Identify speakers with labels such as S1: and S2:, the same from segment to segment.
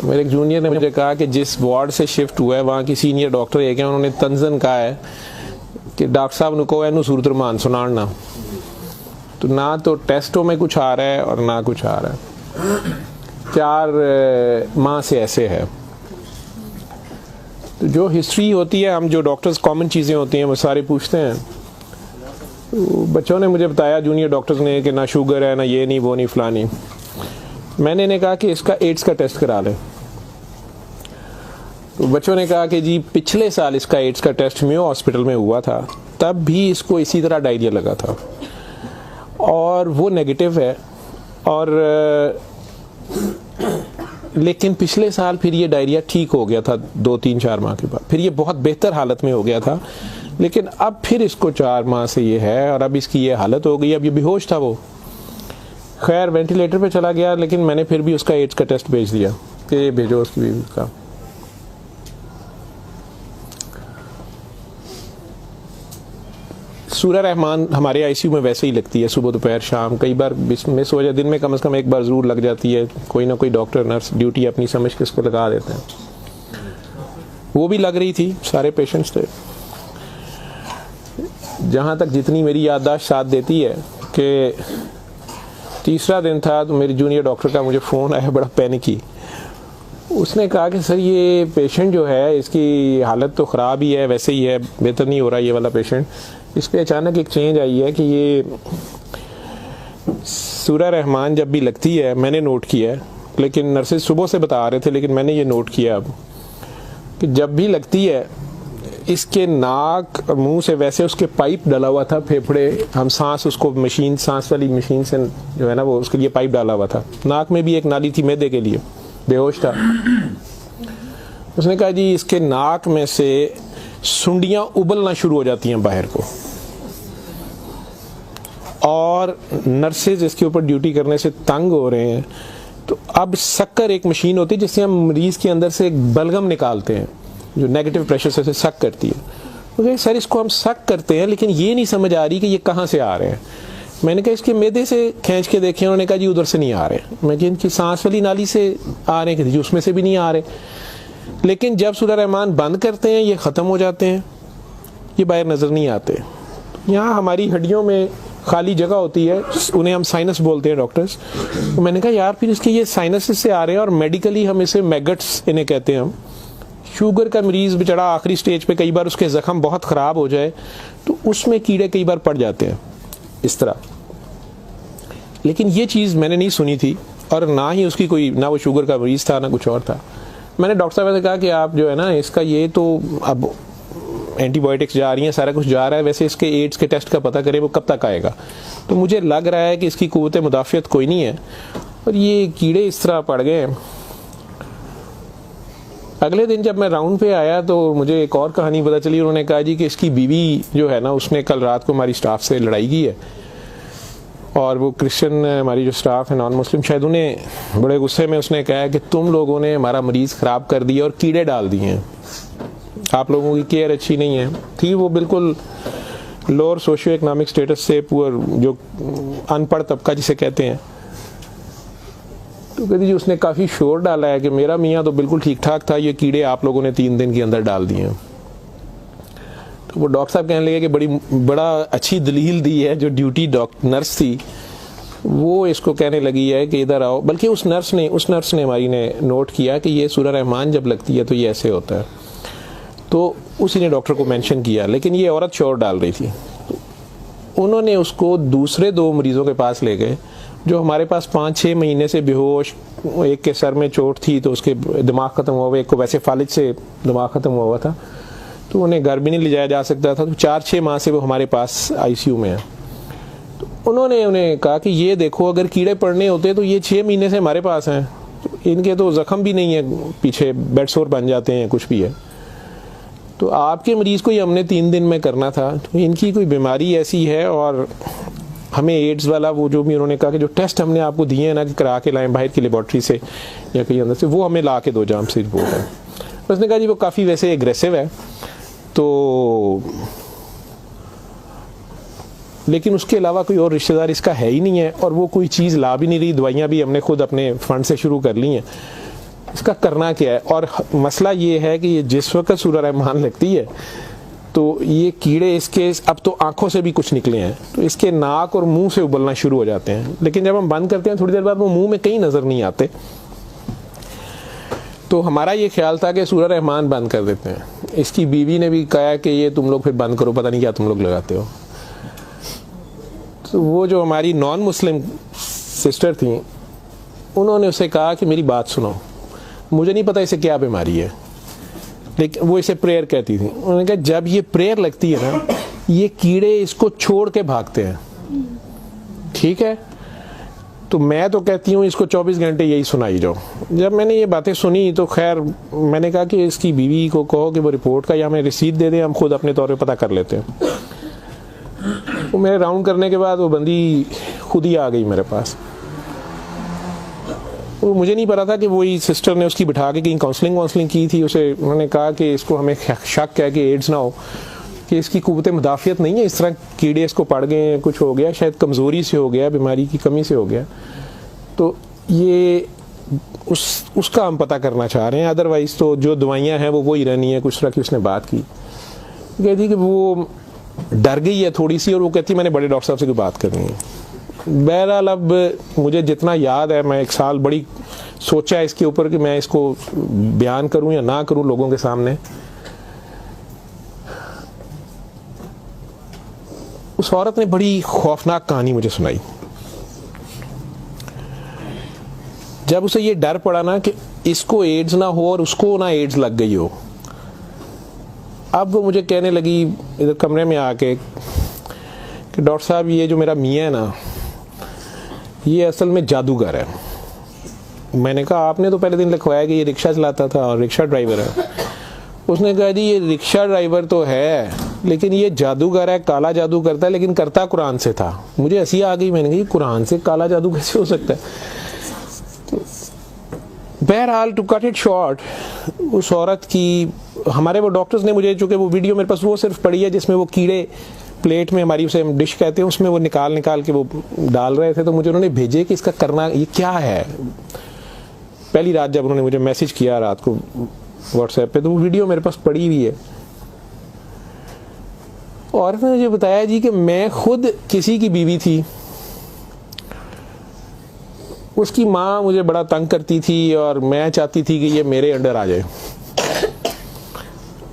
S1: मेरे एक जूनियर ने मुझे कहा कि जिस वार्ड से शिफ्ट हुआ है वहाँ की सीनियर डॉक्टर एक है, उन्होंने तंजन कहा है कि डॉक्टर साहब ने कहो इनू सूरत रमान सुनाना। तो ना तो टेस्टों में कुछ आ रहा है और ना कुछ आ रहा है, 4 माह से ऐसे है। तो जो हिस्ट्री होती है, हम जो डॉक्टर्स कॉमन चीज़ें होती हैं वो सारे पूछते हैं। तो बच्चों ने मुझे बताया, जूनियर डॉक्टर्स ने, कि ना शुगर है, ना ये नहीं वो नहीं फलानी। मैंने इन्हें कहा कि इसका एड्स का टेस्ट करा लें। तो बच्चों ने कहा कि जी पिछले साल इसका एड्स का टेस्ट मेयो हॉस्पिटल में हुआ था, तब भी इसको इसी तरह डायरिया लगा था और वो नेगेटिव है, और लेकिन पिछले साल फिर ये डायरिया ठीक हो गया था 2-3-4 माह के बाद, फिर ये बहुत बेहतर हालत में हो गया था, लेकिन अब फिर इसको 4 माह से ये है और अब इसकी ये हालत हो गई। अब ये बेहोश था, वो खैर वेंटिलेटर पे चला गया, लेकिन मैंने फिर भी उसका एड्स का टेस्ट भेज दिया कि ये भेजो उसकी बीवी का। सूरा रहमान हमारे आईसीयू में वैसे ही लगती है, सुबह दोपहर शाम, कई बार मिस हो जाए, दिन में कम से कम एक बार ज़रूर लग जाती है। कोई ना कोई डॉक्टर नर्स ड्यूटी अपनी समझ के इसको लगा देते हैं। वो भी लग रही थी, सारे पेशेंट्स थे। जहाँ तक जितनी मेरी याददाश्त साथ देती है कि तीसरा दिन था तो मेरी जूनियर डॉक्टर का मुझे फ़ोन आया, बड़ा पैनिकी। उसने कहा कि सर ये पेशेंट जो है इसकी हालत तो ख़राब ही है, वैसे ही है, बेहतर नहीं हो रहा ये वाला पेशेंट। इस पर अचानक एक चेंज आई है कि ये सूरा रहमान जब भी लगती है, मैंने नोट किया है, लेकिन नर्सेज सुबह से बता रहे थे, लेकिन मैंने ये नोट किया अब कि जब भी लगती है इसके नाक और मुंह से वैसे उसके पाइप डाला हुआ था, फेफड़े, हम सांस उसको मशीन, सांस वाली मशीन से जो है ना वो उसके लिए पाइप डाला हुआ था, नाक में भी एक नाली थी मैदे के लिए, बेहोश था। उसने कहा जी इसके नाक में से सुंडियां उबलना शुरू हो जाती हैं बाहर को, और नर्सेज इसके ऊपर ड्यूटी करने से तंग हो रहे हैं। तो अब शक्कर एक मशीन होती है जिससे हम मरीज के अंदर से एक बलगम निकालते हैं जो नेगेटिव प्रेशर से सक करती है। तो सर इसको हम सक करते हैं, लेकिन ये नहीं समझ आ रही कि ये कहाँ से आ रहे हैं। मैंने कहा इसके मैदे से खींच के देखे, उन्होंने कहा जी उधर से नहीं आ रहे। मैं कहा इनकी सांस वाली नाली से आ रहे हैं, उसमें से भी नहीं आ रहे। लेकिन जब सूरा रहमान बंद करते हैं ये ख़त्म हो जाते हैं, ये बाहर नज़र नहीं आते। यहाँ हमारी हड्डियों में खाली जगह होती है, उन्हें हम साइनस बोलते हैं डॉक्टर्स। तो मैंने कहा यार फिर इसके ये साइनस से आ रहे हैं, और मेडिकली हम इसे मैगट्स इन्हें कहते हैं। हम शुगर का मरीज़ बेचारा आखिरी स्टेज पे, कई बार उसके ज़ख्म बहुत ख़राब हो जाए तो उसमें कीड़े कई बार पड़ जाते हैं इस तरह। लेकिन ये चीज़ मैंने नहीं सुनी थी, और ना ही उसकी कोई, ना वो शुगर का मरीज़ था ना कुछ और था। मैंने डॉक्टर साहब से कहा कि आप जो है ना इसका ये तो अब एंटीबायोटिक्स जा रही हैं, सारा कुछ जा रहा है, वैसे इसके एड्स के टेस्ट का पता करें वो कब तक आएगा। तो मुझे लग रहा है कि इसकी क़ुव्वत मुदाफ़ियत कोई नहीं है, और ये कीड़े इस तरह पड़ गए। अगले दिन जब मैं राउंड पे आया तो मुझे एक और कहानी पता चली। उन्होंने कहा जी कि इसकी बीवी जो है ना उसने कल रात को हमारी स्टाफ से लड़ाई की है, और वो क्रिश्चियन हमारी जो स्टाफ है नॉन मुस्लिम, शायद उन्हें बड़े गुस्से में उसने कहा कि तुम लोगों ने हमारा मरीज़ ख़राब कर दिया और कीड़े डाल दिए हैं, आप लोगों की केयर अच्छी नहीं है। थी वो बिल्कुल लोअर सोशियो इकनॉमिक स्टेटस से, पुअर, जो अनपढ़ तबका जिसे कहते हैं। तो कहती जी उसने काफ़ी शोर डाला है कि मेरा मियाँ तो बिल्कुल ठीक ठाक था, ये कीड़े आप लोगों ने 3 दिन के अंदर डाल दिए हैं। तो वो डॉक्टर साहब कहने लगे कि बड़ा अच्छी दलील दी है। जो ड्यूटी नर्स थी वो इसको कहने लगी है कि इधर आओ, बल्कि उस नर्स ने हमारी ने नोट किया कि ये सूरा रहमान जब लगती है तो ये ऐसे होता है। तो उसी ने डॉक्टर को मेंशन किया, लेकिन ये औरत शोर डाल रही थी। तो उन्होंने उसको दूसरे 2 मरीज़ों के पास ले गए जो हमारे पास 5-6 महीने से बेहोश, एक के सर में चोट थी तो उसके दिमाग ख़त्म हुआ हुआ, एक को वैसे फालिज से दिमाग ख़त्म हुआ हुआ था, तो उन्हें घर भी नहीं ले जाया जा सकता था। तो 4-6 माह से वो हमारे पास आईसीयू में है। तो उन्होंने उन्हें कहा कि ये देखो अगर कीड़े पड़ने होते तो ये 6 महीने से हमारे पास हैं, तो इनके तो ज़ख्म भी नहीं है, पीछे बेड सोर बन जाते हैं, कुछ भी है, तो आपके मरीज़ को ये हमने 3 दिन में करना था। तो इनकी कोई बीमारी ऐसी है, और हमें एड्स वाला वो जो भी उन्होंने कहा कि जो टेस्ट हमने आपको दिए हैं ना कि करा के लाएं बाहर की लेबॉर्ट्री से या कहीं अंदर से, वो हमें ला के दो जाम से रिपोर्ट है। उसने कहा जी वो काफ़ी वैसे एग्रेसिव है, तो लेकिन उसके अलावा कोई और रिश्तेदार इसका है ही नहीं है, और वो कोई चीज़ ला भी नहीं रही, दवाइयाँ भी हमने खुद अपने फंड से शुरू कर ली हैं। इसका करना क्या है। और मसला ये है कि ये जिस वक्त सूरह रहमान लगती है तो ये कीड़े इसके अब तो आंखों से भी कुछ निकले हैं, तो इसके नाक और मुंह से उबलना शुरू हो जाते हैं। लेकिन जब हम बंद करते हैं थोड़ी देर बाद वो मुंह में कहीं नज़र नहीं आते। तो हमारा ये ख्याल था कि सूरह रहमान बंद कर देते हैं। इसकी बीवी ने भी कहा कि ये तुम लोग फिर बंद करो, पता नहीं क्या तुम लोग लगाते हो। तो वो जो हमारी नॉन मुस्लिम सिस्टर थी उन्होंने उसे कहा कि मेरी बात सुनो, मुझे नहीं पता इसे क्या बीमारी है, लेकिन वो इसे प्रेयर कहती थी। उन्होंने कहा जब ये प्रेयर लगती है ना ये कीड़े इसको छोड़ के भागते हैं, ठीक है। तो मैं तो कहती हूँ इसको 24 घंटे यही सुनाई जाओ। जब मैंने ये बातें सुनी तो खैर मैंने कहा कि इसकी बीवी को कहो कि वो रिपोर्ट का या हमें रसीद दे दें, हम खुद अपने तौर पे पता कर लेते हैं। तो मेरे राउंड करने के बाद वो बंदी खुद ही आ गई मेरे पास। वो मुझे नहीं पता था कि वही सिस्टर ने उसकी बिठा के कहीं काउंसलिंग की थी। उसे उन्होंने कहा कि इसको हमें शक है कि एड्स ना हो, कि इसकी कुव्वत मुदाफ़ियत नहीं है, इस तरह कीड़े इसको पड़ गए, कुछ हो गया, शायद कमज़ोरी से हो गया, बीमारी की कमी से हो गया। तो ये उसका हम पता करना चाह रहे हैं। अदरवाइज़ तो जो दवाइयाँ हैं वो वही रहनी है। कुछ तरह की उसने बात की, कहती कि वो डर गई है थोड़ी सी और वो कहती मैंने बड़े डॉक्टर साहब से कोई बात करनी है। बहरहाल अब मुझे जितना याद है मैं 1 साल बड़ी सोचा है इसके ऊपर कि मैं इसको बयान करूं या ना करूं लोगों के सामने। उस औरत ने बड़ी खौफनाक कहानी मुझे सुनाई। जब उसे ये डर पड़ा ना कि इसको एड्स ना हो और उसको ना एड्स लग गई हो, अब वो मुझे कहने लगी इधर कमरे में आके कि डॉक्टर साहब ये जो मेरा मियाँ है ना ये असल में जादूगर है। मैंने कहा आपने तो पहले दिन लिखवाया कि ये रिक्शा चलाता था और रिक्शा ड्राइवर है। उसने कहा जी ये रिक्शा ड्राइवर तो है लेकिन ये जादूगर है, काला जादू करता है, लेकिन करता कुरान से था। मुझे हंसी आ गई, मैंने कहा कुरान से काला जादू कैसे हो सकता है। बहरहाल टू कट इट शॉर्ट, उस औरत की हमारे वो डॉक्टर्स ने मुझे, चूँकि वो वीडियो मेरे पास वो सिर्फ पड़ी है जिसमें वो कीड़े प्लेट में हमारी उसे हम डिश कहते हैं उसमें वो निकाल के वो डाल रहे थे, तो मुझे उन्होंने भेजे कि इसका करना ये क्या है। पहली रात जब उन्होंने मुझे मैसेज किया रात को व्हाट्सएप पे, तो वो वीडियो मेरे पास पड़ी हुई है। औरत ने मुझे बताया जी कि मैं खुद किसी की बीवी थी, उसकी माँ मुझे बड़ा तंग करती थी और मैं चाहती थी कि ये मेरे अंडर आ जाए।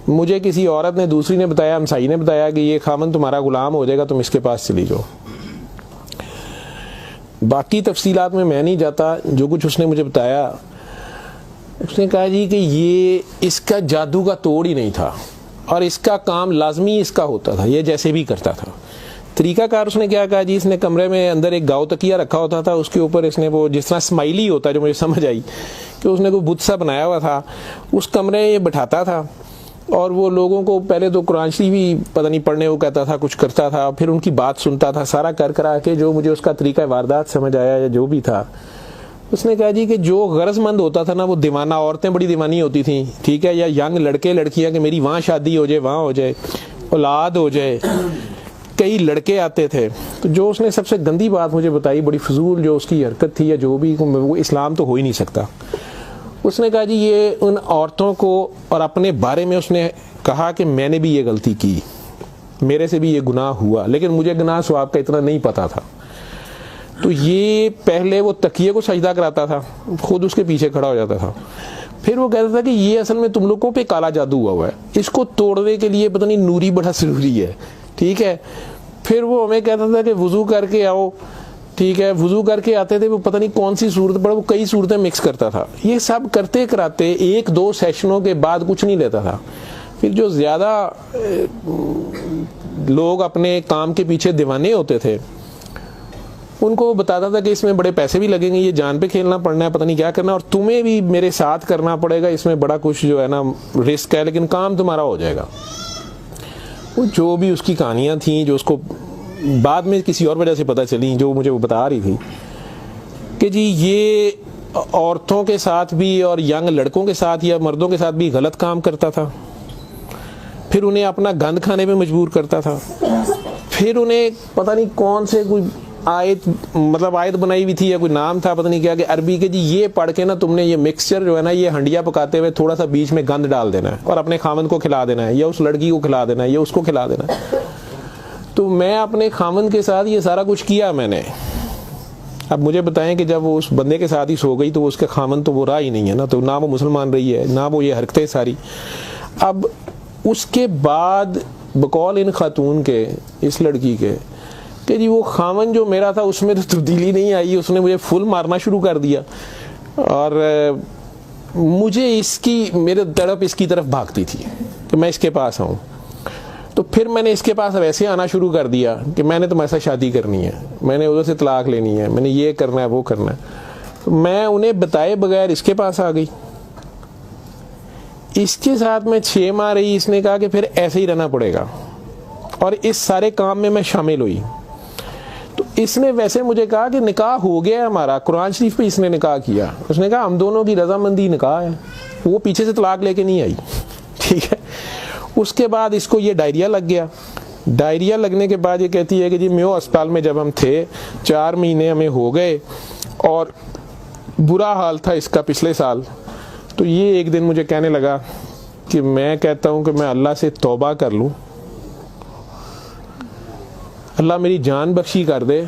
S1: मुझे किसी औरत ने, दूसरी ने बताया, हमसाई ने बताया कि ये खामन तुम्हारा गुलाम हो जाएगा, तुम इसके पास चली जाओ। बाकी तफसीलात में मैं नहीं जाता, जो कुछ उसने मुझे बताया, उसने कहा जी कि ये इसका जादू का तोड़ ही नहीं था और इसका काम लाजमी इसका होता था, ये जैसे भी करता था। तरीकाकार उसने क्या कहा जी, इसने कमरे में अंदर एक गाँव तकिया रखा होता था, उसके ऊपर इसने वो जिस तरह स्माइली होता है, जो मुझे समझ आई कि उसने कोई बुत सा बनाया हुआ था, उस कमरे में ये बैठाता था और वो लोगों को पहले तो कुरान शरीफ भी पता नहीं पढ़ने वो कहता था, कुछ करता था, फिर उनकी बात सुनता था, सारा कर करा के जो मुझे उसका तरीका वारदात समझ आया या जो भी था। उसने कहा जी कि जो गरजमंद होता था ना वो दीवाना, औरतें बड़ी दीवानी होती थी, ठीक है, या यंग लड़के लड़कियां कि मेरी वहाँ शादी हो जाए, वहाँ हो जाए, औलाद हो जाए, कई लड़के आते थे। तो जो उसने सबसे गंदी बात मुझे बताई, बड़ी फजूल जो उसकी हरकत थी या जो भी, वो इस्लाम तो हो ही नहीं सकता। उसने कहा जी ये उन औरतों को और अपने बारे में उसने कहा कि मैंने भी ये गलती की, मेरे से भी ये गुनाह हुआ, लेकिन मुझे गुनाह सवाब का इतना नहीं पता था। तो ये पहले वो तकिए को सजदा कराता था, खुद उसके पीछे खड़ा हो जाता था, फिर वो कहता था कि ये असल में तुम लोगों पे काला जादू हुआ है, इसको तोड़ने के लिए पता नहीं नूरी बड़ा ज़रूरी है, ठीक है। फिर वो हमें कहता था कि वुजू करके आओ, ठीक है, वुजू करके आते थे, वो पता नहीं कौन सी सूरत पड़ा, वो कई सूरतें मिक्स करता था। ये सब करते कराते 1-2 सेशनों के बाद कुछ नहीं लेता था। फिर जो ज़्यादा लोग अपने काम के पीछे दीवाने होते थे उनको वो बताता था कि इसमें बड़े पैसे भी लगेंगे, ये जान पे खेलना पड़ना है, पता नहीं क्या करना, और तुम्हें भी मेरे साथ करना पड़ेगा, इसमें बड़ा कुछ जो है ना रिस्क है, लेकिन काम तुम्हारा हो जाएगा। वो जो भी उसकी कहानियाँ थी, जो उसको बाद में किसी और वजह से पता चली, जो मुझे वो बता रही थी कि जी ये औरतों के साथ भी और यंग लड़कों के साथ या मर्दों के साथ भी गलत काम करता था, फिर उन्हें अपना गंद खाने पे मजबूर करता था, फिर उन्हें पता नहीं कौन से कोई आयत, मतलब आयत बनाई हुई थी या कोई नाम था पता नहीं क्या, कि अरबी के जी ये पढ़ के ना तुमने ये मिक्सचर जो है ना, ये हंडिया पकाते हुए थोड़ा सा बीच में गंद डाल देना है और अपने खामन को खिला देना है, या उस लड़की को खिला देना है, या उसको खिला देना है। तो मैं अपने खामन के साथ ये सारा कुछ किया मैंने। अब मुझे बताएं कि जब वो उस बंदे के साथ ही सो गई तो उसके खामन तो वो रहा ही नहीं है ना, तो ना वो मुसलमान रही है ना वो ये हरकतें सारी। अब उसके बाद बकौल इन खातून के, इस लड़की के, कि जी वो खामन जो मेरा था उसमें तो तब्दीली नहीं आई, उसने मुझे फुल मारना शुरू कर दिया और मुझे इसकी, मेरे तड़प इसकी तरफ भागती थी कि मैं इसके पास आऊँ। तो फिर मैंने इसके पास वैसे आना शुरू कर दिया कि मैंने तुम्हारे साथ शादी करनी है, मैंने उधर से तलाक लेनी है, मैंने ये करना है वो करना है। तो मैं उन्हें बताए बगैर इसके पास आ गई। इसके साथ मैं 6 माह रही। इसने कहा कि फिर ऐसे ही रहना पड़ेगा और इस सारे काम में मैं शामिल हुई। तो इसने वैसे मुझे कहा कि निकाह हो गया हमारा, कुरान शरीफ पे इसने निकाह किया। उसने कहा हम दोनों की रजामंदी निकाह है, वो पीछे से तलाक लेके नहीं आई, ठीक है। उसके बाद इसको ये डायरिया लग गया। डायरिया लगने के बाद ये कहती है कि जी मेयो अस्पताल में जब हम थे 4 महीने हमें हो गए और बुरा हाल था इसका पिछले साल। तो ये एक दिन मुझे कहने लगा कि मैं कहता हूँ कि मैं अल्लाह से तौबा कर लूँ, अल्लाह मेरी जान बख्शी कर दे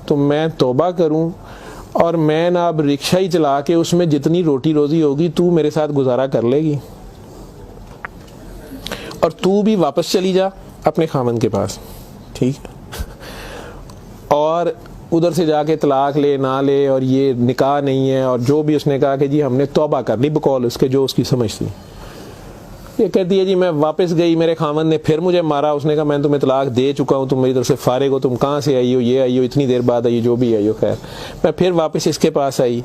S1: तो मैं तौबा करूँ और मैं ना अब रिक्शा ही चला के उसमें जितनी रोटी रोजी होगी तू मेरे साथ गुजारा कर लेगी और तू भी वापस चली जा अपने खामन के पास, ठीक है। और उधर से जाके तलाक ले ना ले और ये निकाह नहीं है और जो भी उसने कहा कि जी हमने तौबा कर ली बकौल उसके जो उसकी समझ थी। ये कहती है जी मैं वापस गई, मेरे खामन ने फिर मुझे मारा। उसने कहा मैं तुम्हें तलाक दे चुका हूँ, तुम मेरी तरफ से फारिग हो, तुम कहाँ से आई हो, ये आई हो, इतनी देर बाद आई, जो भी आई हो। खैर मैं फिर वापस इसके पास आई।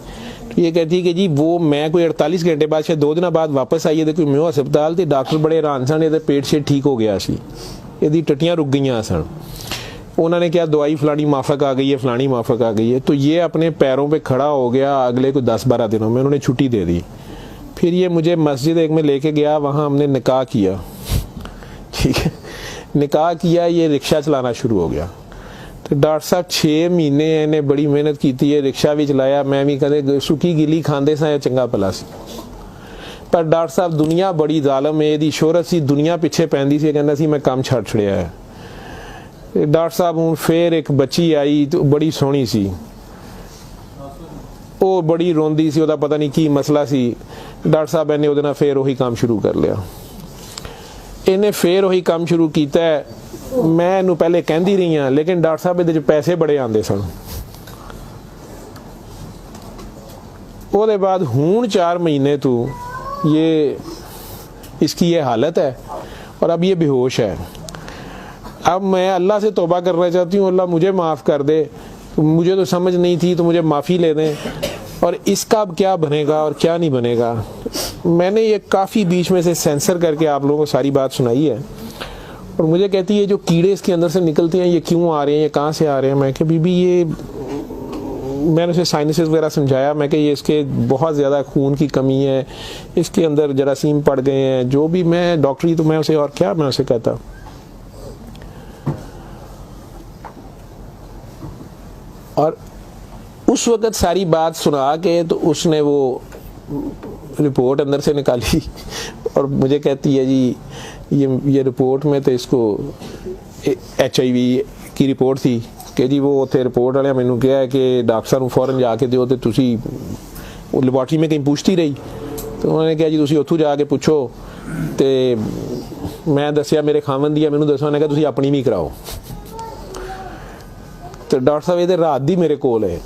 S1: ये कहती है कि जी वो मैं कोई 48 घंटे बाद शायद 2 दिन बाद वापस आई है। मैं अस्पताल थी, डॉक्टर बड़े हैरान सन, ये पेट से ठीक हो गया सी, यदि टट्टियाँ रुक गई सन। उन्होंने क्या दवाई फलानी माफक आ गई है, फलानी माफक आ गई है। तो ये अपने पैरों पे खड़ा हो गया। अगले कोई 10-12 दिनों में उन्होंने छुट्टी दे दी। फिर ये मुझे मस्जिद एक में लेके गया, वहाँ हमने निकाह किया, ठीक है। निकाह किया, ये रिक्शा चलाना शुरू हो गया। तो डॉक्टर साहब 6 महीने इन्हें बड़ी मेहनत की थी, रिक्शा भी चलाया, मैं भी कदे सुखी गिली खांदे सा चंगा भला सी। पर डॉक्टर साहब दुनिया बड़ी जालम है, यदी शोहरत सी दुनिया पिछे पैंदी सी, कहना सी मैं काम छड़ छड़िया है। डॉक्टर साहब हूँ फिर एक बच्ची आई तो बड़ी सोहनी सी, वो बड़ी रोंदी सी, ओदा पता नहीं की मसला सी। डॉक्टर साहब ने ਉਹਦੇ ਨਾਲ फिर वही काम शुरू कर लिया। इन्हें फिर वही काम शुरू किया है। मैं इनू पहले कहती रही हाँ, लेकिन डॉक्टर साहब ਇਹਦੇ 'ਚ पैसे बड़े आते सन। ਉਹਦੇ बाद हूँ 4 महीने तो ये इसकी ये हालत है और अब ये बेहोश है। अब मैं अल्लाह से तौबा करना चाहती हूँ, अल्लाह मुझे माफ़ कर दे, मुझे तो समझ नहीं थी, तो मुझे माफ़ी ले दें। और इसका अब क्या बनेगा और क्या नहीं बनेगा। मैंने ये काफ़ी बीच में से सेंसर करके आप लोगों को सारी बात सुनाई है। और मुझे कहती है जो कीड़े इसके अंदर से निकलते हैं ये क्यों आ रहे हैं, ये कहाँ से आ रहे हैं। मैं कि बीबी ये, मैंने उसे साइनसेस वगैरह समझाया। मैं कि ये इसके बहुत ज़्यादा खून की कमी है, इसके अंदर जरासीम पड़ गए हैं, जो भी। मैं डॉक्टरी तो मैं उसे और क्या मैं उसे कहता। और उस वक़्त सारी बात सुना के तो उसने वो रिपोर्ट अंदर से निकाली और मुझे कहती है जी ये रिपोर्ट में तो इसको HIV की रिपोर्ट थी कि जी वो उत्थे रिपोर्ट वाले मैनू कहा है कि डॉक्टर साहब फौरन जाके दिओ ते तुसी वो लैबोरेटरी में कहीं पूछती रही। तो उन्होंने कहा जी तुसी उत्थों जाके पूछो। तो मैं दसिया मेरे खामन दी मैनू दसो, उन्होंने कहा तुसी अपनी भी कराओ। तो डॉक्टर साहब ये रात दी मेरे कोल है,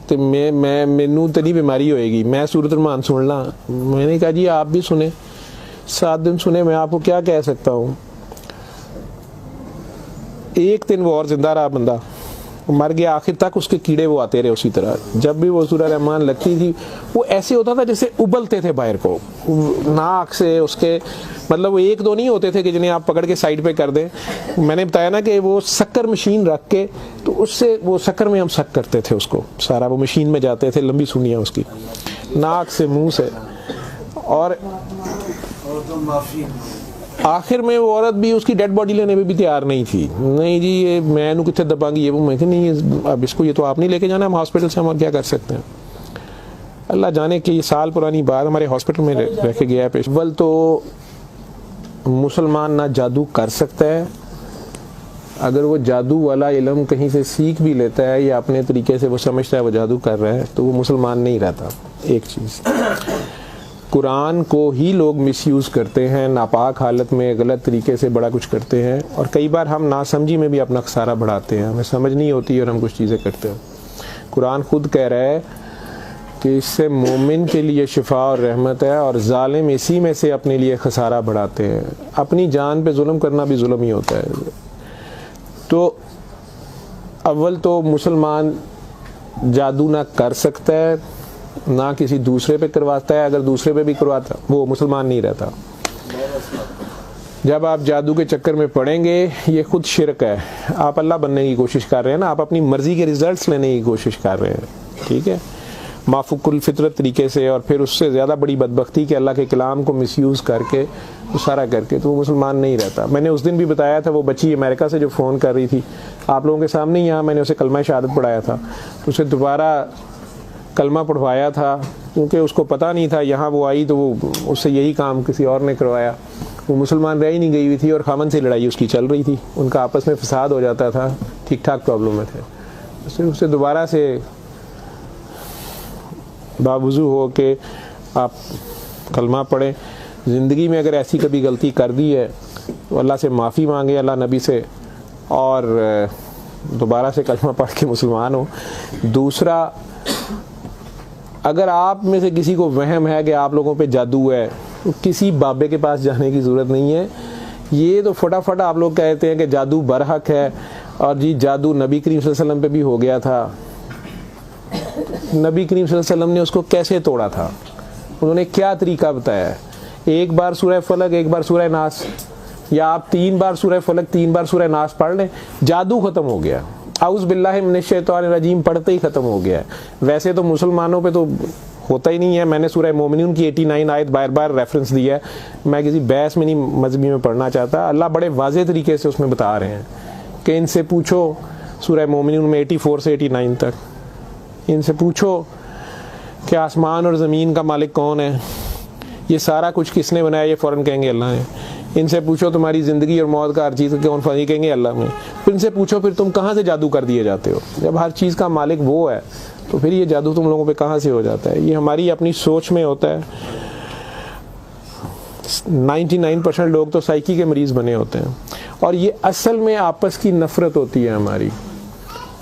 S1: तो मैं मैनू तो नहीं बीमारी होएगी, मैं सूरत रहमान सुन ला। मैंने कहा जी आप भी सुने, 7 दिन सुने, मैं आपको क्या कह सकता हूँ। 1 दिन वो और जिंदा रहा, बंदा मर गया। आखिर तक उसके कीड़े वो आते रहे उसी तरह। जब भी वो सूरह रहमान लगती थी वो ऐसे होता था जैसे उबलते थे बाहर को, नाक से उसके, मतलब वो 1-2 नहीं होते थे कि जिन्हें आप पकड़ के साइड पे कर दें। मैंने बताया ना कि वो शक्कर मशीन रख के, तो उससे वो शक्कर में हम शक करते थे उसको सारा, वो मशीन में जाते थे, लंबी सुनियाँ उसकी नाक से मुंह से। और आखिर में वो औरत भी उसकी डेड बॉडी लेने में भी तैयार नहीं थी। नहीं जी ये मैं कितने दबांगी, ये वो। मैं कि नहीं अब इसको ये तो आप नहीं लेके जाना, हम हॉस्पिटल से हम और क्या कर सकते हैं। अल्लाह जाने कि ये साल पुरानी बात हमारे हॉस्पिटल में रह के गया पेश। अव्वल तो मुसलमान ना जादू कर सकता है, अगर वो जादू वाला इल्म कहीं से सीख भी लेता है या अपने तरीके से वो समझता है वो जादू कर रहा है तो वो मुसलमान नहीं रहता। एक चीज़, कुरान को ही लोग मिसयूज़ करते हैं, नापाक हालत में गलत तरीके से बड़ा कुछ करते हैं, और कई बार हम नासमझी में भी अपना खसारा बढ़ाते हैं, हमें समझ नहीं होती और हम कुछ चीज़ें करते हैं। कुरान खुद कह रहा है कि इससे मोमिन के लिए शिफा और रहमत है, और जालिम इसी में से अपने लिए खसारा बढ़ाते हैं। अपनी जान पे जुल्म करना भी जुल्म ही होता है। तो अव्वल तो मुसलमान जादू ना कर सकता है, ना किसी दूसरे पे करवाता है, अगर दूसरे पे भी करवाता वो मुसलमान नहीं रहता। जब आप जादू के चक्कर में पड़ेंगे ये खुद शिरक है, आप अल्लाह बनने की कोशिश कर रहे हैं ना, आप अपनी मर्जी के रिजल्ट्स लेने की कोशिश कर रहे हैं, ठीक है, माफुकुल फितरत तरीके से, और फिर उससे ज़्यादा बड़ी बदबख्ती कि अल्लाह के कलाम को मिसयूज़ करके वो सारा करके, तो वो मुसलमान नहीं रहता। मैंने उस दिन भी बताया था, वो बच्ची अमेरिका से जो फ़ोन कर रही थी आप लोगों के सामने ही, यहाँ मैंने उसे कलमा शहादत पढ़ाया था, तो उसे दोबारा कलमा पढ़वाया था क्योंकि उसको पता नहीं था। यहाँ वो आई तो वो उससे यही काम किसी और ने करवाया, वो मुसलमान रह ही नहीं गई हुई थी और खामन से लड़ाई उसकी चल रही थी, उनका आपस में फसाद हो जाता था, ठीक ठाक प्रॉब्लम में थे। उससे दोबारा से बावजू हो के आप कलमा पढ़ें। ज़िंदगी में अगर ऐसी कभी गलती कर दी है तो अल्लाह से माफ़ी मांगे, अल्लाह नबी से, और दोबारा से कलमा पढ़ के मुसलमान हो। दूसरा, अगर आप में से किसी को वहम है कि आप लोगों पे जादू है तो किसी बाबे के पास जाने की ज़रूरत नहीं है। ये तो फटाफट आप लोग कहते हैं कि जादू बरहक है, और जी जादू नबी करीम सल्लल्लाहु अलैहि वसल्लम पे भी हो गया था। नबी करीम सल्लल्लाहु अलैहि वसल्लम ने उसको कैसे तोड़ा था, उन्होंने क्या तरीका बताया? एक बार सूरह फलक, एक बार सूरह नास, या आप 3 बार सूरह फलक 3 बार सूरह नास पढ़ लें, जादू ख़त्म हो गया। औज़ु बिल्लाहि मिनश शैतानिर रजीम पढ़ते ही ख़त्म हो गया है। वैसे तो मुसलमानों पे तो होता ही नहीं है। मैंने सूरह मोमिनून की 89 आयत बार बार रेफरेंस दिया है, मैं किसी बहस में नहीं मजहबी में पढ़ना चाहता। अल्लाह बड़े वाज़ेह तरीके से उसमें बता रहे हैं कि इनसे पूछो, सूरह मोमिनून में 84 से 89 तक, इनसे पूछो कि आसमान और ज़मीन का मालिक कौन है, ये सारा कुछ किसने बनाया, ये फ़ौरन कहेंगे अल्लाह है। इनसे पूछो तुम्हारी ज़िंदगी और मौत का हर चीज़ कौन फनी, कहेंगे अल्लाह में। फिर इनसे पूछो फिर तुम कहाँ से जादू कर दिए जाते हो, जब हर चीज़ का मालिक वो है तो फिर ये जादू तुम लोगों पे कहाँ से हो जाता है? ये हमारी अपनी सोच में होता है। 99% लोग तो साइकी के मरीज़ बने होते हैं, और ये असल में आपस की नफ़रत होती है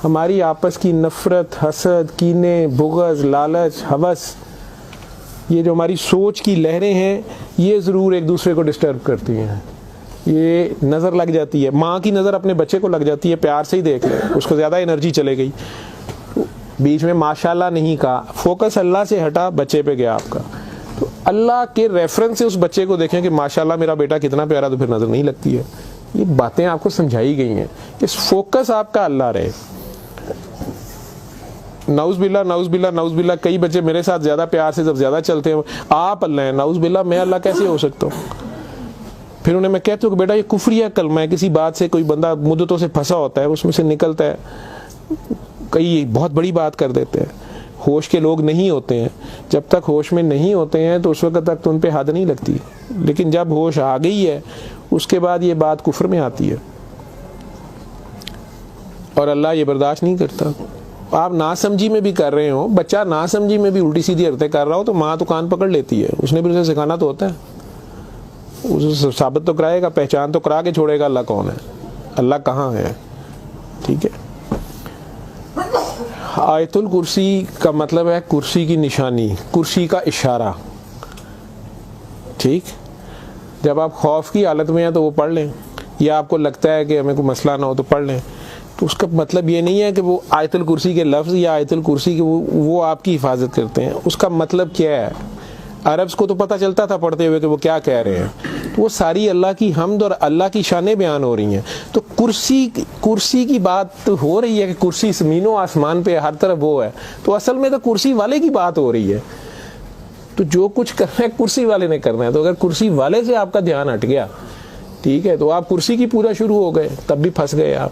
S1: हमारी आपस की नफ़रत, हसद, कीने, बुग़्ज़, लालच, हवस, ये जो हमारी सोच की लहरें हैं ये ज़रूर एक दूसरे को डिस्टर्ब करती हैं। ये नज़र लग जाती है, माँ की नज़र अपने बच्चे को लग जाती है, प्यार से ही देख ले, उसको ज़्यादा एनर्जी चले गई, बीच में माशाल्लाह नहीं कहा, फोकस अल्लाह से हटा, बच्चे पे गया आपका। तो अल्लाह के रेफरेंस से उस बच्चे को देखें कि माशाल्लाह मेरा बेटा कितना प्यारा, तो फिर नज़र नहीं लगती है। ये बातें आपको समझाई गई हैं, इस फोकस आपका अल्लाह रहे। नाउज़ बिल्ला, कई बच्चे मेरे साथ ज़्यादा प्यार से जब ज़्यादा चलते हैं, आप अल्लाह हैं, नाउज़ बिल्ला मैं अल्लाह कैसे हो सकता हूँ? फिर उन्हें मैं कहता हूँ कि बेटा ये कुफ्रिया कलमा है, किसी बात से कोई बंदा मुद्दतों से फंसा होता है, उसमें से निकलता है, कई बहुत बड़ी बात कर देते हैं। होश के लोग नहीं होते हैं, जब तक होश में नहीं होते हैं तो उस वक्त तक तो उन पर हद नहीं लगती, लेकिन जब होश आ गई है उसके बाद ये बात कुफ्र में आती है, और अल्लाह ये बर्दाश्त नहीं करता। आप नासमझी में भी कर रहे हो, बच्चा नासमझी में भी उल्टी सीधी हरकतें कर रहा हो तो माँ तो कान पकड़ लेती है, उसने भी उसे सिखाना तो होता है, उसे साबित तो कराएगा, पहचान तो करा के छोड़ेगा अल्लाह कौन है, अल्लाह कहाँ है। ठीक है, आयतुल कुर्सी का मतलब है कुर्सी की निशानी, कुर्सी का इशारा। ठीक, जब आप खौफ की हालत में हैं तो वो पढ़ लें, या आपको लगता है कि हमें कोई मसला ना हो तो पढ़ लें, तो उसका मतलब ये नहीं है कि वो आयतुल कुर्सी के लफ्ज़ या आयतुल कुर्सी के वो आपकी हिफाजत करते हैं। उसका मतलब क्या है? अरब्स को तो पता चलता था पढ़ते हुए कि वो क्या कह रहे हैं, तो वो सारी अल्लाह की हम्द और अल्लाह की शानें बयान हो रही हैं। तो कुर्सी की बात तो हो रही है कि कुर्सी ज़मीनों आसमान पे हर तरफ वो है, तो असल में तो कुर्सी वाले की बात हो रही है। तो जो कुछ करना है कुर्सी वाले ने करना है, तो अगर कुर्सी वाले से आपका ध्यान हट गया ठीक है, तो आप कुर्सी की पूरा शुरू हो गए, तब भी फंस गए आप।